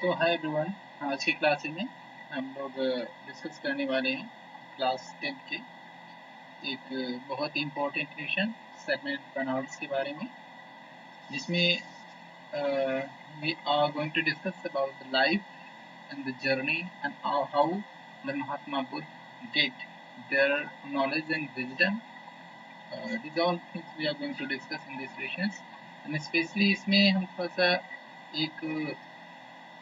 तो hi everyone, आज की क्लास में हम लोग डिस्कस करने वाले हैं क्लास 10 के एक बहुत ही इम्पोर्टेंट क्वेश्चन सेगमेंट बनावर्स के बारे में, जिसमें we are going to discuss about the life and the journey and how the Mahatma Buddha get their knowledge and wisdom. These all things we are going to discuss in these sessions, and especially इसमें हम थोड़ा सा एक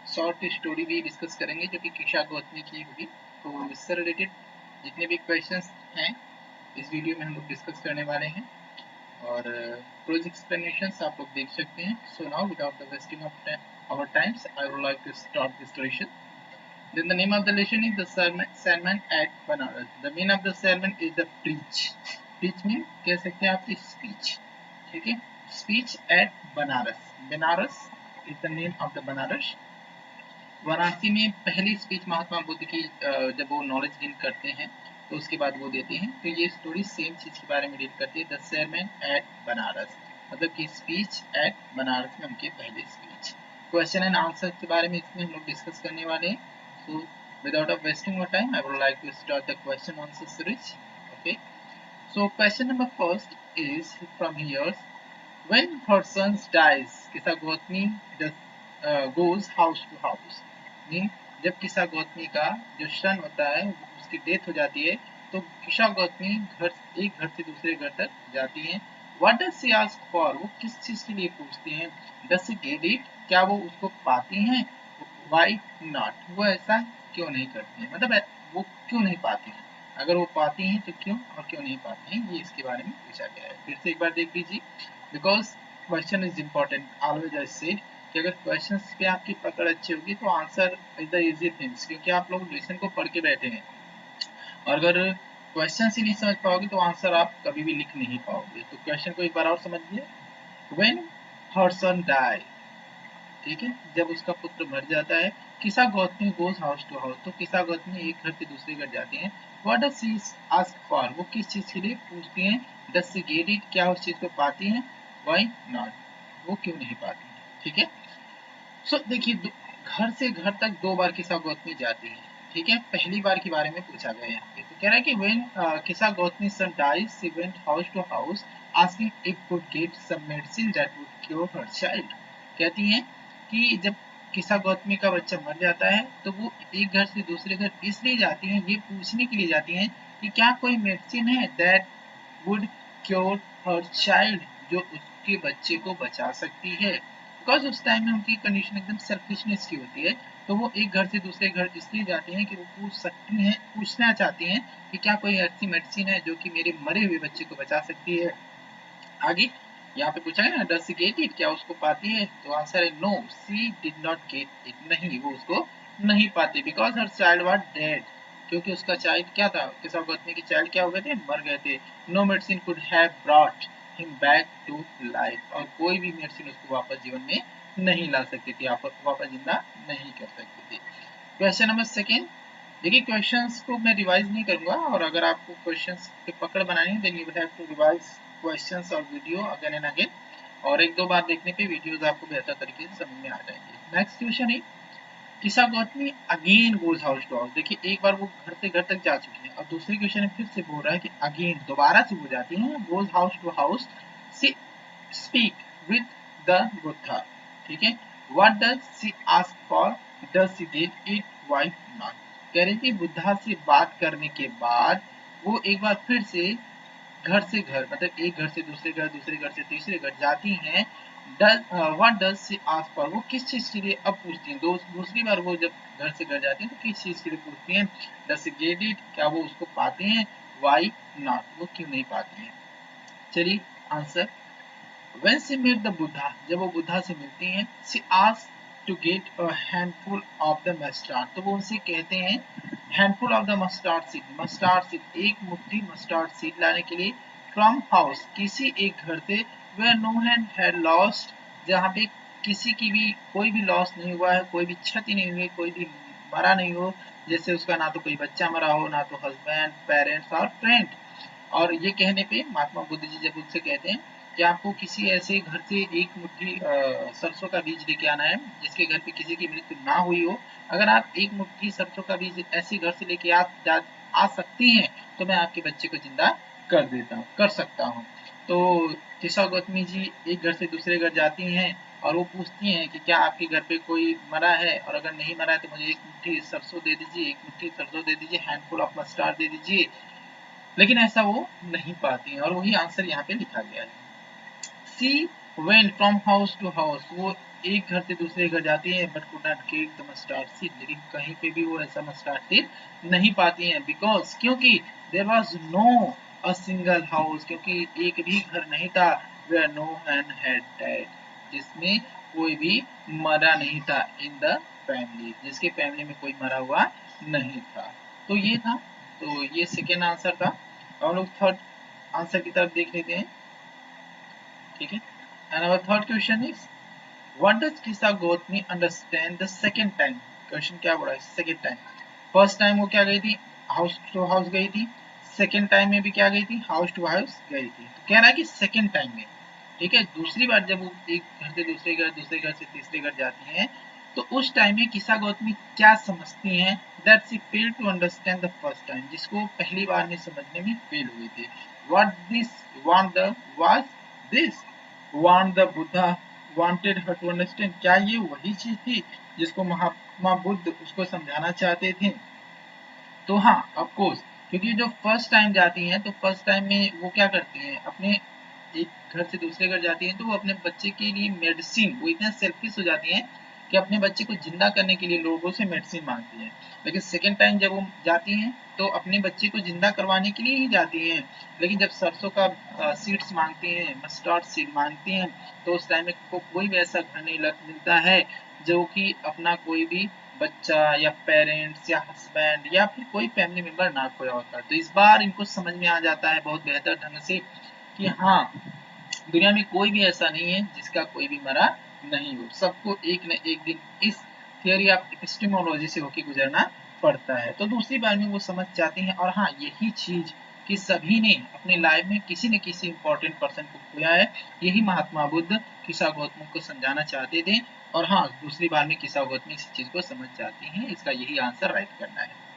short story भी discuss करेंगे जो कि कीशा गौतमी की होगी. तो इससे रिलेटेड जितने भी क्वेश्चंस हैं इस वीडियो में हम लोग डिस्कस करने वाले हैं, और क्लोज एक्सप्लेनेशंस आप लोग देख सकते हैं. So now without the wasting of our times, I would like to start this lesson. Then the name of the lesson is the sermon at Banaras. The meaning of the sermon is the preach. Preach mean कह सकते हैं आप speech. ठीक है, speech at Banaras. Banaras is the name of the Banaras. Varanasi में पहली speech Mahatma Buddha की जब वो नॉलेज गेन करते हैं तो उसके बाद वो देते हैं. तो ये स्टोरी सेम चीज के बारे में डील करती है, द sermon एट बनारस, मतलब कि स्पीच एट बनारस में उनकी पहली स्पीच. क्वेश्चन एंड आंसर के बारे में इसमें हम लोग डिस्कस करने वाले हैं. So without of wasting your time, I would like to start the question answer series. Okay, so question number first is from here. When her son dies, Kisa Gotami goes house to house. Mean जब किसा गौतमी का जो सन होता है उसकी death हो जाती है तो किसा गौतमी एक घर से दूसरे घर तक जाती हैं. What does she ask for? वो किस चीज के लिए पूछती हैं? Does she get it? क्या वो उसको पाती हैं? Why not? वो ऐसा क्यों नहीं करती हैं, मतलब वो क्यों नहीं पाती हैं? अगर वो पाती हैं तो क्यों, और क्यों नहीं पाती हैं, ये इसके बारे में पूछा गया है. फिर से एक बार देख लीजिए, because question is important. Always I said कि अगर क्वेश्चंस पे आपकी पकड़ अच्छी होगी तो answer is the easy things, क्योंकि आप लोग लेसन को पढ़ के बैठे हैं, और अगर क्वेश्चन ही नहीं समझ पाओगे तो आंसर आप कभी भी लिख नहीं पाओगे. तो क्वेश्चन को एक बार और समझिए. व्हेन हर सन डाई, ठीक है, जब उसका पुत्र मर जाता है. Kisa Gotami goes house to house, तो किसा गौतमी एक घर से दूसरे घर जाती हैं. What does she ask for, वो किस चीज के लिए पूछती हैं. डज शी गेट इट, क्या उस चीज को पाती हैं. व्हाई नॉट, वो क्यों नहीं पाती हैं. ठीक है, सो देखिए, घर से घर तक 2 बार किसा गौतमी जाती है. ठीक है, पहली बार के बारे में पूछा गया यहाँ पे. तो कह रहा है कि when Kisa Gotami son dies she went house to house asking if could get some medicine that would cure her child. कहती हैं कि जब किसा गौतमी का बच्चा मर जाता है तो वो एक घर से दूसरे घर इसलिए जाती हैं, ये पूछने के लिए जाती हैं कि क्या कोई मेडिसिन है that would cure her child, जो उसके बच्चे को बचा सकती है. बिकॉज उस टाइम में उनकी कंडीशन एकदम सेल्फिशनेस की होती है, तो वो एक घर से दूसरे घर इसलिए जाती हैं कि वो पूछना चाहती हैं कि क्या कोई ऐसी मेडिसिन है जो कि मेरे मरे हुए बच्चे को बचा सकती है. आगे यहाँ पे पूछा है ना, डज शी गेट इट, क्या उसको पाती है. तो आंसर है no, she did not get it, नहीं, वो उसको नहीं पाती. बिकॉज हर चाइल्ड वाज डेड, क्योंकि उसका चाइल्ड क्या था, किसा गौतमी की चाइल्ड क्या हो गए थे, मर गए थे. No medicine could have brought him back to life, और कोई भी मेडिसिन उसको वापस जीवन में नहीं ला सकती थी, वापस जिंदा नहीं कर सकती थी. Question number second. देखिए, क्वेश्चंस को मैं रिवाइज नहीं करूंगा, और अगर आपको क्वेश्चंस पे पकड़ बनानी है then you will have to revise questions और वीडियो अगेन एंड अगेन, और एक दो बार देखने पे वीडियोस आपको बेहतर तरीके से समझ में आ जाएंगे. नेक्स्ट क्वेश्चन है, Kisa Gotami again goes house to house. देखिए, एक बार वो घर से घर तक जा चुकी है और दूसरे क्वेश्चन में फिर से बोल रहा है कि अगेन दोबारा से वो जाती है, goes house to house, she speak with the Buddha. ठीक है, what does she ask for, does she get it, why not. कह रही थी बुद्धा से बात करने के बाद वो एक बार फिर से घर से घर, मतलब एक घर से दूसरे घर, दूसरे घर से तीसरे घर जाती हैं. What does she ask for, वो किस चीज के लिए अब पूछती हैं. दूसरी बार वो जब घर से घर जाती हैं तो किस चीज के लिए पूछती हैं. डज सी गेट इट, क्या वो उसको पाती हैं. व्हाई नॉट, वो क्यों नहीं पाती हैं. चलिए answer. When she met the Buddha, जब वो बुद्धा से मिलती हैं, she asked to get a handful of the mustard. तो वो उनसे कहते हैं handful of the mustard seed, एक मुट्ठी mustard seed लाने के लिए, from house, किसी एक घर से, where no one had lost, जहाँ पे किसी की भी कोई भी लॉस नहीं हुआ है, कोई भी क्षति नहीं हुई, कोई भी मरा नहीं हो, जैसे उसका ना तो कोई बच्चा मरा हो, ना तो हस्बैंड, पेरेंट्स और फ्रेंड. और ये कहने पे महात्मा बुद्ध जी जब उनसे कहते हैं कि आपको किसी ऐसे घर से एक मुट्ठी सरसों का बीज लेके आना है जिसके घर पे किसी की मृत्यु ना हुई हो। अगर आप एक मुट्ठी सरसों का बीज ऐसे घर से लेके आ सकती हैं तो मैं आपके बच्चे को जिंदा कर सकता हूँ। तो किस्सा गौतमी जी एक घर से दूसरे घर जाती हैं और वो पूछती हैं कि क्या आपके घर पे कोई मरा है, और अगर नहीं मरा है तो मुझे एक मुट्ठी सरसों दे दीजिए, एक मुट्ठी सरसों दे दीजिए, हैंडफुल ऑफ मस्टार्ड दे दीजिए। लेकिन ऐसा वो नहीं पाती हैं और वही आंसर यहाँ पे लिखा गया है। She went from house to house, वो एक घर से दूसरे घर जाती है but could not get the mustard seed, लेकिन कहीं पे भी वो ऐसा मस्टर्ड सीड नहीं पाती हैं। बिकॉज क्योंकि there was no a single house, क्योंकि एक भी घर नहीं था where no man had died, जिसमें कोई भी मरा नहीं था, इन द फैमिली, जिसके फैमिली में कोई मरा हुआ नहीं था। तो ये था, तो ये सेकेंड आंसर था। हम लोग थर्ड आंसर की तरफ देख लेते हैं। ठीक है, and our third question is what does Kisa Gotami understand the second time. Question क्या बोला है, सेकंड टाइम। फर्स्ट टाइम वो क्या गई थी, हाउस टू हाउस गई थी। सेकंड टाइम में भी क्या गई थी, हाउस टू हाउस गई थी। तो कह रहा है कि सेकंड टाइम में, ठीक है, दूसरी बार जब वो एक घर से दूसरे घर, दूसरे घर से तीसरे घर जाती हैं, तो उस टाइम में किस्सा गौतमी क्या समझती हैं, that she fail to understand the first time, जिसको पहली बार में समझने में फेल हुई थी। What this was this want the Buddha wanted her to understand, क्या ये वही चीज थी जिसको महात्मा बुद्ध उसको समझाना चाहते थे। तो हाँ, ऑफ कोर्स, क्योंकि जो फर्स्ट टाइम जाती हैं तो फर्स्ट टाइम में वो क्या करती हैं, अपने एक घर से दूसरे घर जाती हैं तो वो अपने बच्चे के लिए मेडिसिन, वो इतना सेल्फिश हो जाती हैं कि अपने बच्चे को जिंदा करने के लिए लोगों से मेडिसिन मांगती हैं। लेकिन सेकेंड टाइम जब वो जाती हैं तो अपने बच्चे को जिंदा करवाने के लिए ही जाती हैं। लेकिन जब सरसों का सीड्स मांगती हैं, मस्टर्ड सीड मांगती हैं, तो उस टाइम में कोई भी ऐसा घर नहीं मिलता है जो कि अपना कोई भी बच्चा या पेरेंट्स या हस्बैंड या फिर कोई फैमिली मेंबर ना खोया होता। तो इस बार इनको समझ में आ जाता है बहुत बेहतर ढंग से कि हाँ, दुनिया में कोई भी ऐसा नहीं है जिसका कोई भी मरा नहीं हो, सबको एक न एक दिन इस थियोरी ऑफ एपिस्टेमोलॉजी से होके गुजरना पड़ता है। तो दूसरी बार में वो समझ जाती हैं। और हाँ, यही चीज कि सभी ने अपने लाइफ में किसी न किसी इंपॉर्टेंट पर्सन को खोया है, यही महात्मा बुद्ध किस्सा गौतम को समझाना चाहते थे। और हाँ, दूसरी बार में किस्सा गौतमी इस चीज को समझ जाती हैं। इसका यही आंसर राइट करना है।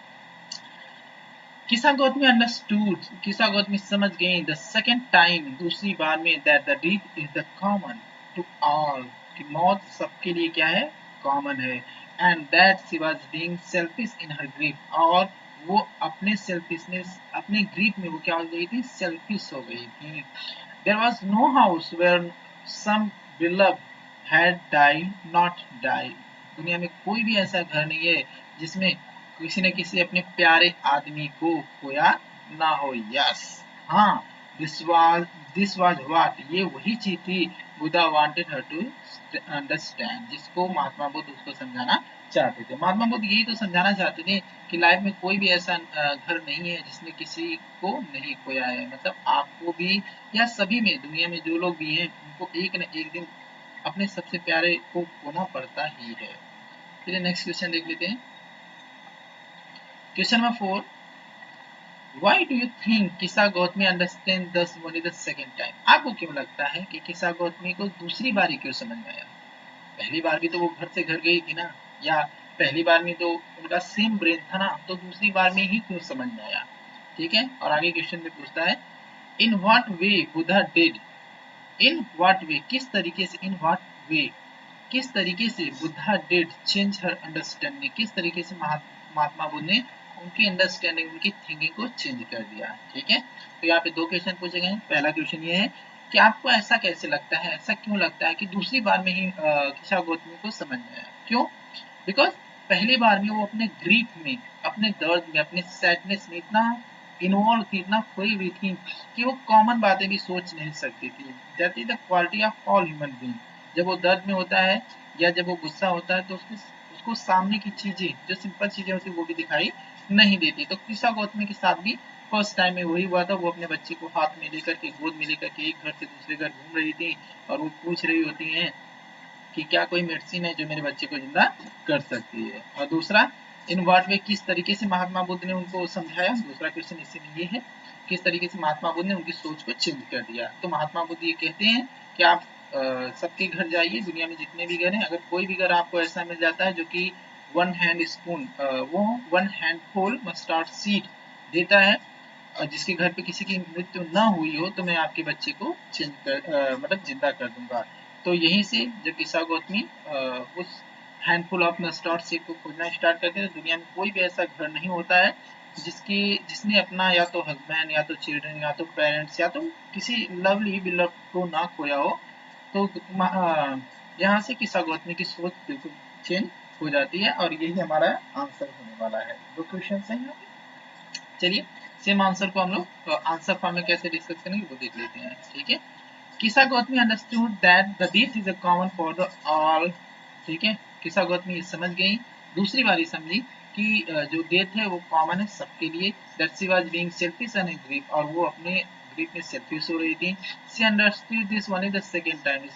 किस्सा गौतमी अंडरस्टूड, किस्सा गौतमी समझ गई द सेकंड टाइम, दूसरी बार में, that the death is the common to all, कि मौत सबके लिए क्या है, कॉमन है। And that she was being selfish in her grief, और वो अपने सेल्फिशनेस, अपने ग्रीफ में वो क्या हो गई थी, सेल्फिश हो गई थी। There was no house where some beloved had died not died, दुनिया में कोई भी ऐसा घर नहीं है जिसमें किसी न किसी अपने प्यारे आदमी को खोया ना हो। यस, हाँ, दिस वाज व्हाट, ये वही चीज थी Buddha wanted her to understand, जिसको महात्मा बुद्ध उसको समझाना चाहते थे। महात्मा बुद्ध यही तो समझाना चाहते थे कि लाइफ में कोई भी ऐसा घर नहीं है जिसमें किसी को नहीं खोया है। मतलब आपको भी या सभी में, दुनिया में जो लोग भी हैं, उनको एक न एक दिन अपने सबसे प्यारे को खोना पड़ता ही है। चलिए नेक्स्ट क्वेश्चन देख लेते हैं। Question number 4, why do you think किस्सा गौतमी अंडरस्टैंड दस ओनली द सेकंड टाइम, आपको क्यों लगता है कि किस्सा गौतमी को दूसरी बार ही क्यों समझ में आया? पहली बार भी तो वो घर से घर गई थी ना, या पहली बार में तो उनका सेम ब्रेन था ना, तो दूसरी बार में ही क्यों समझ में आया? ठीक है, और आगे क्वेश्चन में पूछता है in what way Buddha did, in what way, किस तरीके से, इन व्हाट वे, किस तरीके से Buddha did change her understanding, किस तरीके से महात्मा बुद्ध ने उनकी अंडरस्टैंडिंग, उनकी थिंकिंग को चेंज कर दिया। ठीक है, तो यहाँ पे दो क्वेश्चन पूछे गए हैं। पहला क्वेश्चन ये है कि आपको ऐसा कैसे लगता है, ऐसा क्यों लगता है कि दूसरी बार में ही किस्सा गौतमी को समझ में आया? क्यों? बिकॉज पहली बार में वो अपने ग्रीफ में, अपने दर्द में, अपने सैडनेस में इतना इन्वॉल्व थी, इतना खोई हुई थी कि वो कॉमन बातें भी सोच नहीं सकती थी। That is the quality of all human being. जब वो दर्द में होता है या जब वो गुस्सा होता है तो उसको सामने की चीजें, जो सिंपल चीजें होती है, वो भी दिखाई नहीं देती। तो किस्सा गौतमी के साथ भी फर्स्ट टाइम में वही हुआ था। वो अपने बच्चे को हाथ में लेकर के, गोद में लेकर के एक घर से दूसरे घर घूम रही थी और वो पूछ रही होती हैं कि क्या कोई मेडिसिन है जो मेरे बच्चे को जिंदा कर सकती है। और दूसरा, इन व्हाट वे, किस तरीके से महात्मा बुद्ध ने उनको समझाया। दूसरा क्वेश्चन इसी में ये है। किस तरीके से महात्मा बुद्ध ने उनकी सोच को चेंज कर दिया। तो महात्मा बुद्ध ये कहते हैं कि आप सबके घर जाइए, दुनिया में जितने भी घर हैं, अगर कोई भी घर आपको ऐसा मिल जाता है जो कि वन हैंड स्पून वो वन हैंडफुल मस्टर्ड सीड देता है, जिसके घर पे किसी की मृत्यु ना हुई हो, तो मैं आपके बच्चे को मतलब जिंदा कर दूंगा। तो यहीं से जब ईसा गौतमी उस हैंडफुल ऑफ मस्टर्ड सीड को खोजना स्टार्ट करते हैं, तो दुनिया में कोई भी ऐसा घर नहीं होता है जिसने अपना या तो हस्बैंड या तो चिल्ड्रन या तो पेरेंट्स या तो किसी लवली बिलव को ना खोया हो। तो यहाँ से ईसा गौतमी की सोच बिल्कुल चेंज हो जाती है और यही हमारा आंसर होने वाला है। दो क्वेश्चन है यहाँ पे। चलिए सेम आंसर को हम लोग आंसर फॉर्म में कैसे डिस्कस करेंगे वो देख लेते हैं। ठीक है, Kisa Gotami understood that the death is a common for the all. ठीक है, ईसा गौतमी ये समझ गई, दूसरी बारी समझी कि जो डेथ है वो कॉमन है सबके लिए। That she was being selfish and grief, और वो अपने ग्रीफ में सेल्फिश हो रही थी। She understood this only the second time,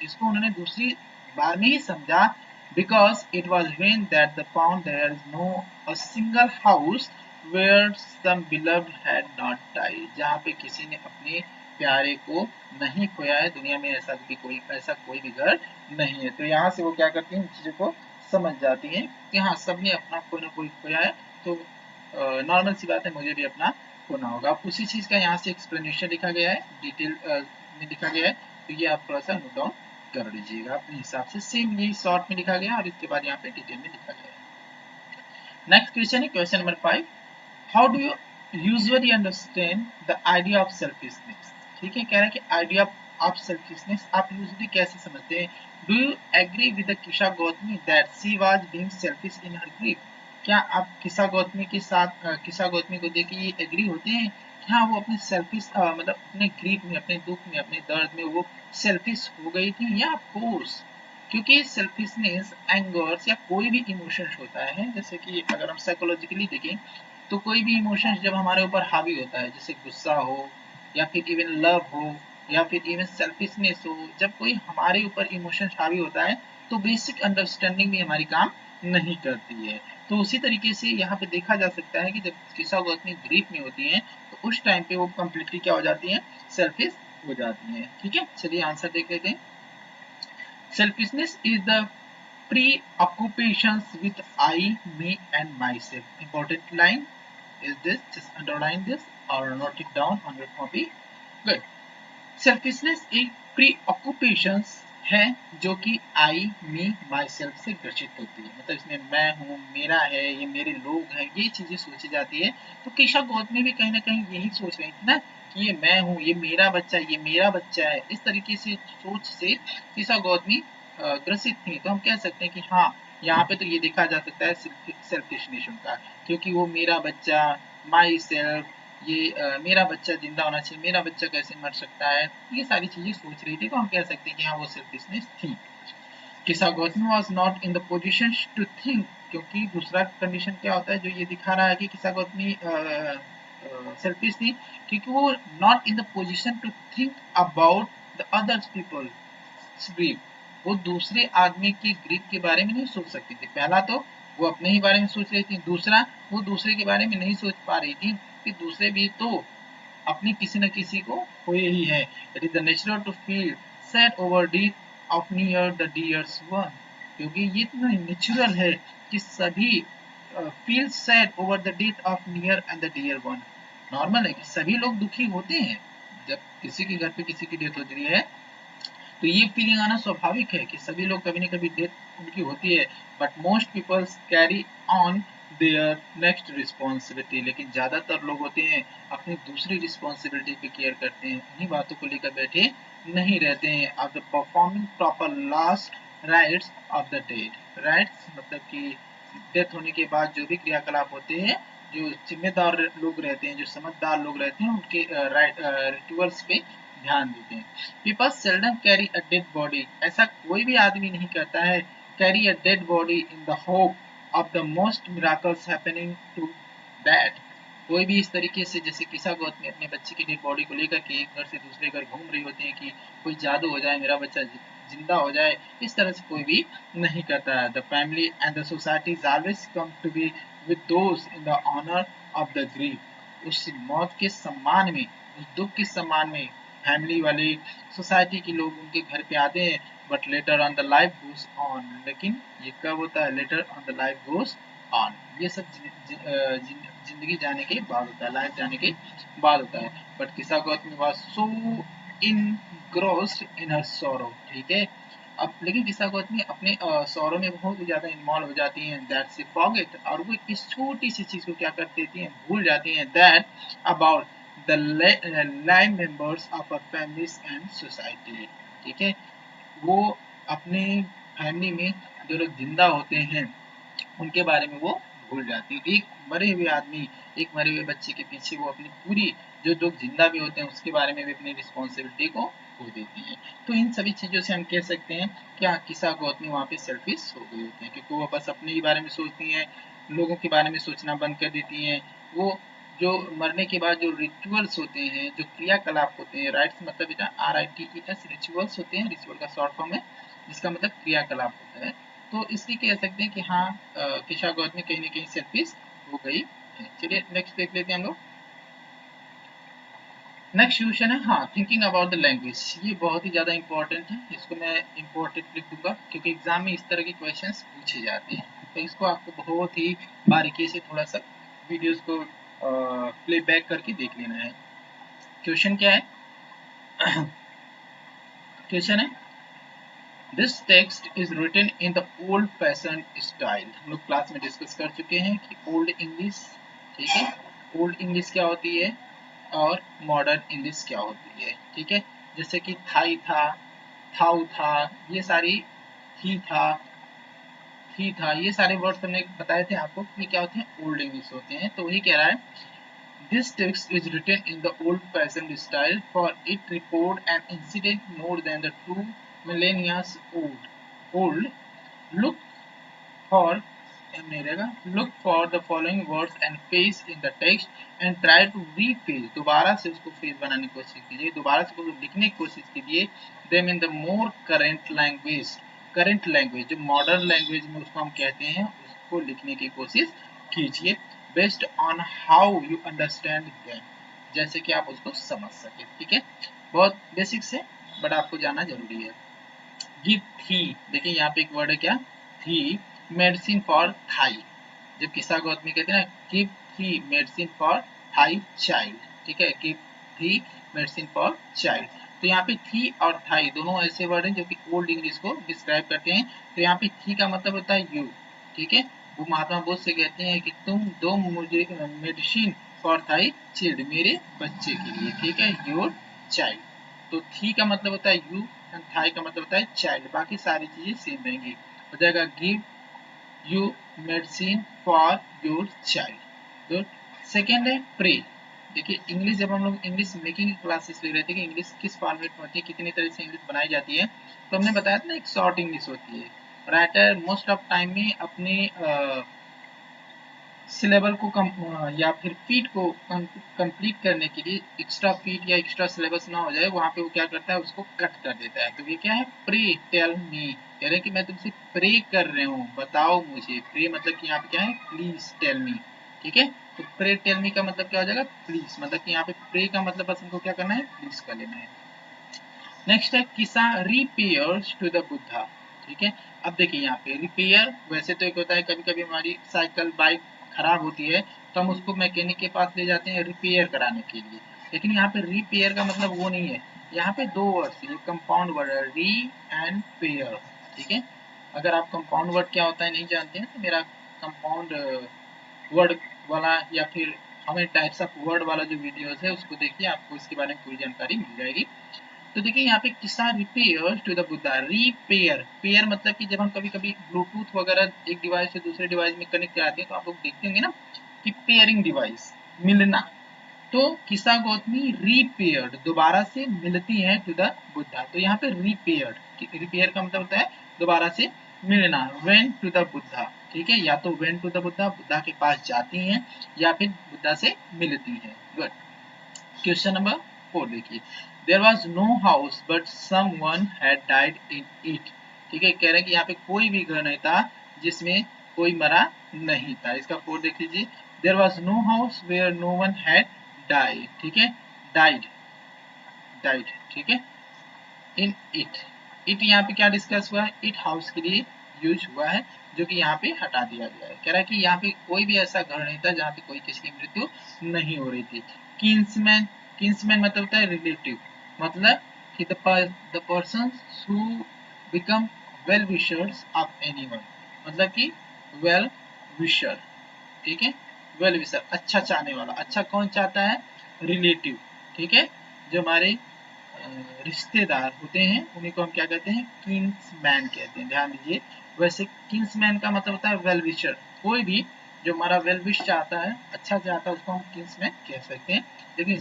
इसको उन्होंने दूसरी बार में ही समझा। because it was when that the found there is no a single house where some beloved had not died, जहाँ पे किसी ने अपने प्यारे को नहीं खोया है, दुनिया में ऐसा कोई भी घर नहीं है। तो यहाँ से वो क्या करती हैं, चीजों को समझ जाती हैं कि हाँ सबने अपना कोई ना कोई खोया है, तो नॉर्मल सी बात है मुझे भी अपना खोना होगा। अब उसी चीज का यहाँ से एक्सप्लेनेशन लिखा गया है, डिटेल में लिखा गया है, तो ये आप थोड़ा सा नोट डाउन कर लीजिएगा अपने हिसाब से। सेम ये शॉर्ट में लिखा गया और इसके बाद यहाँ पे डिटेल में लिखा गया है। नेक्स्ट क्वेश्चन है question number 5, how do you usually understand the idea of selfishness. ठीक है, कह रहा है कि आइडिया ऑफ सेल्फिशनेस आप यूजुअली कैसे समझते हैं। Do you agree with the Kisa Gotami that she was being selfish in her grief. क्या आप ईसा गौतमी के साथ ईसा गौतमी को देख के ये एग्री होते हैं कि हाँ वो अपने सेल्फिश मतलब अपने ग्रीफ में, अपने दुख में, अपने दर्द में वो सेल्फिश हो गई थी। या ऑफ कोर्स, क्योंकि सेल्फिशनेस, एंगर्स या कोई भी इमोशंस होता है, जैसे कि अगर हम साइकोलॉजिकली देखें तो कोई भी इमोशंस जब हमारे ऊपर हावी होता है, जैसे गुस्सा हो या फिर इवन लव हो या फिर इवन सेल्फिशनेस हो, जब कोई हमारे ऊपर इमोशंस हावी होता है तो बेसिक अंडरस्टैंडिंग भी हमारी काम नहीं करती है। तो उसी तरीके से यहाँ पे देखा जा सकता है कि जब ईसा गौतमी ग्रीफ में होती हैं तो उस टाइम पे वो कंप्लीटली क्या हो जाती हैं, सेल्फिश हो जाती हैं। ठीक है, चलिए आंसर देख लेते हैं। Selfishness is the preoccupations with I, me and myself. Important line is this, just underline this or note it down on your copy. Good. Selfishness एक preoccupations है जो कि I, me, myself से ग्रसित होती है। मतलब इसमें मैं हूँ, मेरा है, ये मेरे लोग हैं, ये चीजें सोची जाती है। तो ईसा गौतमी भी कहीं ना कहीं यही सोच रही थी ना कि ये मैं हूँ, ये मेरा बच्चा, ये मेरा बच्चा है। इस तरीके से सोच से ईसा गौतमी ग्रसित थी। तो हम कह सकते हैं कि हाँ यहाँ पे तो ये देखा जा सकता है सेल्फिशनेस उनका, क्योंकि वो मेरा बच्चा, माई सेल्फ, ये मेरा बच्चा जिंदा होना चाहिए, मेरा बच्चा कैसे मर सकता है, ये सारी चीजें सोच रही थी। तो हम कह सकते हैं कि हाँ वो सेल्फिशनेस थी। Kisa Gotami was not in the position to think, क्योंकि दूसरा कंडीशन क्या होता है जो ये दिखा रहा है कि ईसा गौतमी सेल्फिश थी, क्योंकि वो not in the position to think about the others people grief, वो दूसरे आदमी की ग्रीफ के बारे में नहीं सोच सकती थी। पहला तो वो अपने ही बारे में सोच रही थी, दूसरा वो दूसरे के बारे में नहीं सोच पा रही थी कि दूसरे भी तो अपनी किसी न किसी को हुए ही है। It is the natural to feel sad over death of near the dears one, क्योंकि ये इतना नेचुरल है कि सभी feel sad over the death of near and the dear one. Normal है कि सभी लोग दुखी होते हैं जब किसी के घर पे किसी की डेथ होती है, तो ये फीलिंग आना स्वाभाविक है कि सभी लोग कभी न कभी डेथ उनकी होती है। But most peoples carry on their next responsibility, लेकिन ज्यादातर लोग होते हैं अपनी दूसरी रिस्पॉन्सिबिलिटी पे केयर करते हैं, उन्हीं बातों को लेकर बैठे नहीं रहते हैं। Of the performing proper last rites of the dead. Rights मतलब कि डेथ होने के बाद जो भी क्रियाकलाप होते हैं, जो जिम्मेदार लोग रहते हैं, जो समझदार लोग रहते हैं, उनके रिचुअल्स पे ध्यान देते हैं। People seldom carry a dead body, ऐसा कोई भी आदमी नहीं करता है carry a dead body in the hope of the most miracles happening to that. कोई भी इस तरीके से, जैसे ईसा गौतमी अपने बच्चे की डेड बॉडी को लेकर के एक घर से दूसरे घर घूम रही होती है कि कोई जादू हो जाए, मेरा बच्चा जिंदा हो जाए, इस तरह से कोई भी नहीं करता है। The family and the society is always come to be with those in the honour of the grief. उस मौत के सम्मान में, उस दुख के सम्मान में फैमिली वाले, सोसाइटी के लोग उनके घर पे आते हैं, but later on the life goes on. लेकिन ये कब होता है? Later on the life goes on. ये सब जिंदगी जाने के बाद होता है, लाइफ जाने के बाद होता है। बट किस्सा Gautami was so इनग्रोस्ड in her sorrow, ठीक है। अब लेकिन किस्सा गौतमी अपने सॉरो में बहुत ही ज्यादा इन्वॉल्व हो जाती हैं, दैट शी फॉरगेट, और वो इस छोटी सी चीज को क्या कर देती हैं, भूल जाती हैं, that about the live members of a families and society, ठीक है। वो अपने फैमिली में जो लोग जिंदा होते हैं उनके बारे में वो भूल जाती है। एक मरे हुए आदमी, एक मरे हुए बच्चे के पीछे वो अपनी पूरी, जो लोग जिंदा भी होते हैं उसके बारे में भी अपनी रिस्पॉन्सिबिलिटी को खो देती है। तो इन सभी चीजों से हम कह सकते हैं कि हाँ, किस्सा गौतमी वहाँ पे सेल्फिश हो गई होती है, क्योंकि वो बस अपने ही बारे में सोचती हैं, लोगों के बारे में सोचना बंद कर देती हैं। वो जो मरने के बाद जो रिचुअल्स होते हैं, जो क्रियाकलाप होते हैं, राइट्स मतलब बेटा RITES, रिचुअल्स होते हैं, रिचुअल का शॉर्ट फॉर्म है जिसका मतलब क्रियाकलाप होता है। तो इसलिए कह सकते हैं कि हाँ, किस्सा गौतमी कहीं ना कहीं सेल्फिश हो गई है। चलिए नेक्स्ट देख लेते हैं हम लोग। नेक्स्ट क्वेश्चन है, हाँ, थिंकिंग अबाउट द लैंग्वेज। ये बहुत ही ज्यादा इंपॉर्टेंट है, इसको मैं इंपॉर्टेंट लिख दूंगा क्योंकि एग्जाम में इस तरह के क्वेश्चंस पूछे जाते हैं। तो इसको आपको बहुत ही बारीकी से थोड़ा सा वीडियोस को प्ले बैक करके देख लेना है। क्वेश्चन क्या है? क्वेश्चन है, this text is written in the old fashion style. हम लोग क्लास में डिस्कस कर चुके हैं कि ओल्ड इंग्लिश, ठीक है, ओल्ड इंग्लिश क्या होती है और मॉडर्न इंग्लिश क्या होती है, ठीक है। जैसे कि थाई था, थाउ था, ये सारी, थी था, ये सारे वर्ड्स हमने बताए थे आपको कि क्या होते हैं, ओल्ड इंग्लिश होते हैं। तो वही कह रहा है, this text is written in the old-fashioned style, for it record an incident more than the 2 millennia old. Look for look for the following words and phrase in the text and try to rephrase, दोबारा से उसको phrase बनाने की कोशिश कीजिए, दोबारा से उसको लिखने की कोशिश कीजिए, them in the more current language, current language जो मॉडर्न लैंग्वेज में उसको हम कहते हैं, उसको लिखने की कोशिश कीजिए, based on how you understand them, जैसे कि आप उसको समझ सके, ठीक है। बहुत बेसिक्स है बट आपको जानना जरूरी है। गिव थी, देखिए यहाँ पे एक वर्ड है क्या, थी, मेडिसिन फॉर थाई। जब किस्सा गौतमी कहते हैं ना, गिव थी मेडिसिन फॉर थाई चाइल्ड, ठीक है, गिव थी मेडिसिन फॉर चाइल्ड। तो यहाँ पे थी और थाई दोनों ऐसे वर्ड हैं जो कि ओल्ड इंग्लिश को डिस्क्राइब करते हैं। तो यहाँ पे थी का मतलब होता है यू, ठीक है। वो महात्मा बुद्ध से कहते हैं कि तुम दो मुझे मेडिसिन फॉर थाई चिल्ड, मेरे बच्चे के लिए, ठीक है, योर चाइल्ड। तो थी का मतलब होता है यू एंड थाई का मतलब होता है चाइल्ड, बाकी सारी चीजें सेम रहेंगी। हो जाएगा give you medicine for your child. Good. Second है प्रे। देखिए इंग्लिश, जब हम लोग इंग्लिश मेकिंग क्लासेस ले रहे थे कि इंग्लिश किस फॉर्मेट में होती है, कितनी तरह से इंग्लिश बनाई जाती है, तो हमने बताया था ना एक शॉर्ट इंग्लिश होती है। राइटर मोस्ट ऑफ टाइम में अपने सिलेबल को या फिर फीट को कंप्लीट करने के लिए एक्स्ट्रा फीट या एक्स्ट्रा सिलेबस ना हो जाए, वहां पे वो क्या करता है, उसको कट कर देता है। तो ये क्या है, प्रे टेल मी, कह रहे हैं कि मैं तुमसे प्रे कर रहे हूँ, बताओ मुझे। प्रे मतलब कि यहाँ पे क्या है, प्लीज टेल मी, ठीक है। तो प्रे टेल मी का मतलब क्या हो जाएगा, प्लीज, मतलब कि यहाँ पे प्रे का मतलब बस हमको क्या करना है, प्लीज कर लेना है। नेक्स्ट है किसा रिपेयर्स टू द बुद्धा, ठीक है। अब देखिए यहाँ पे रिपेयर, वैसे तो एक होता है कभी कभी हमारी साइकिल बाइक खराब होती है तो हम उसको मैकेनिक के पास ले जाते हैं रिपेयर कराने के लिए, लेकिन यहाँ पे रिपेयर का मतलब वो नहीं है। यहाँ पे दो वर्ड्स, ये कंपाउंड वर्ड है, री एंड पेयर, ठीक है। अगर आप कंपाउंड वर्ड क्या होता है नहीं जानते हैं तो मेरा कंपाउंड वर्ड वाला या फिर हमें टाइप्स ऑफ वर्ड वाला जो वीडियोस है उसको देखिए, आपको इसके बारे में पूरी जानकारी मिल जाएगी। तो देखिए यहाँ पे Kisa repair to the Buddha, repair, pair मतलब कि जब हम कभी कभी ब्लूटूथ वगैरह एक डिवाइस से दूसरे डिवाइस में कनेक्ट कराते हैं तो आप लोग देखते होंगे ना कि पेयरिंग डिवाइस, मिलना। तो किस्सा गौतमी रिपेयर्ड, दोबारा से मिलती हैं टू द बुद्धा। तो यहाँ पे रिपेयर्ड, रिपेयर का मतलब होता है दोबारा से मिलना, वेन टू द बुद्धा, ठीक है, या तो went to the Buddha, Buddha के पास जाती हैं, या फिर बुद्धा से मिलती हैं। गुड। क्वेश्चन नंबर 4 देखिए, there was no house but someone had died in it, ठीक है। कह रहे हैं कि यहाँ पे कोई भी घर नहीं था जिसमें कोई मरा नहीं था। इसका 4 देख लीजिए, there was no house where no one had died, ठीक है, डाइड, डाइड, ठीक है, इन इट, इट यहाँ पे क्या डिस्कस हुआ है, इट हाउस के लिए यूज हुआ है, जो कि यहाँ पे हटा दिया गया है। कह रहा है कि यहाँ पे कोई भी ऐसा घर नहीं था जहाँ पे कोई किसी की मृत्यु नहीं हो रही थी। किंसमैन, किंसमैन मतलब होता है रिलेटिव, मतलब कि the person who become well wishers of anyone, मतलब कि वेल विशर, ठीक है, वेल विशर अच्छा चाहने वाला। अच्छा कौन चाहता है, रिलेटिव, ठीक है, जो हमारे रिश्तेदार होते हैं उन्हीं को हम क्या कहते हैं, किंग्समैन कहते हैं, ध्यान दीजिए। वैसे किंग्समैन का मतलब होता है वेल विशर, कोई भी जो हमारा वेल विश चाहता है, अच्छा चाहता है, उसको हम किंग्समैन कह सकते हैं। लेकिन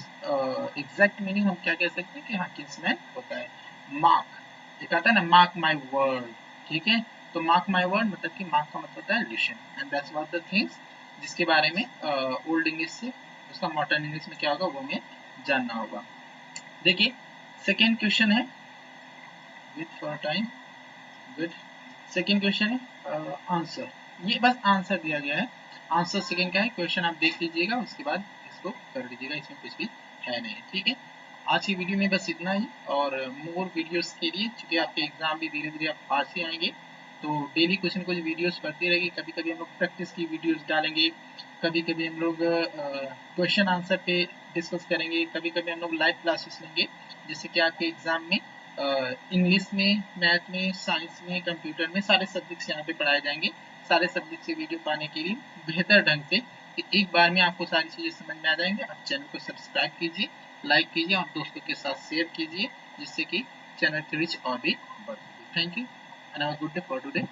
एग्जैक्ट मीनिंग हम क्या कह सकते हैं कि हाँ किंग्समैन होता है। मार्क, एक आता है ना मार्क माई वर्ड, ठीक है, तो मार्क माई वर्ड मतलब कि मार्क का मतलब होता है listen, and that's what the things जिसके बारे में ओल्ड इंग्लिश से उसका मॉडर्न इंग्लिश में क्या होगा वो हमें जानना होगा। देखिए सेकेंड क्वेश्चन है, with for time, good, second question है आंसर, ये बस आंसर दिया गया है। आंसर सेकेंड का है, क्वेश्चन आप देख लीजिएगा उसके बाद इसको कर लीजिएगा, इसमें कुछ भी है नहीं, ठीक है। आज की वीडियो में बस इतना ही, और मोर वीडियोस के लिए, चूंकि आपके एग्जाम भी धीरे धीरे आप पास ही आएंगे, तो डेली कुछ न कुछ वीडियोस पढ़ती रहेगी। कभी कभी हम लोग प्रैक्टिस की वीडियोस डालेंगे, कभी कभी हम लोग क्वेश्चन आंसर पे डिस्कस करेंगे, कभी कभी हम लोग लाइव क्लासेस लेंगे, जिससे कि आपके एग्जाम में इंग्लिश में, मैथ में, साइंस में, कंप्यूटर में, सारे सब्जेक्ट्स यहाँ पे पढ़ाए जाएंगे। सारे सब्जेक्ट से वीडियो पाने के लिए बेहतर ढंग से कि एक बार में आपको सारी चीज़ें समझ में आ जाएंगे। आप चैनल को सब्सक्राइब कीजिए, लाइक कीजिए और दोस्तों के साथ शेयर कीजिए, जिससे कि चैनल की रीच और भी बढ़ सके। Thank you and have a good day for today.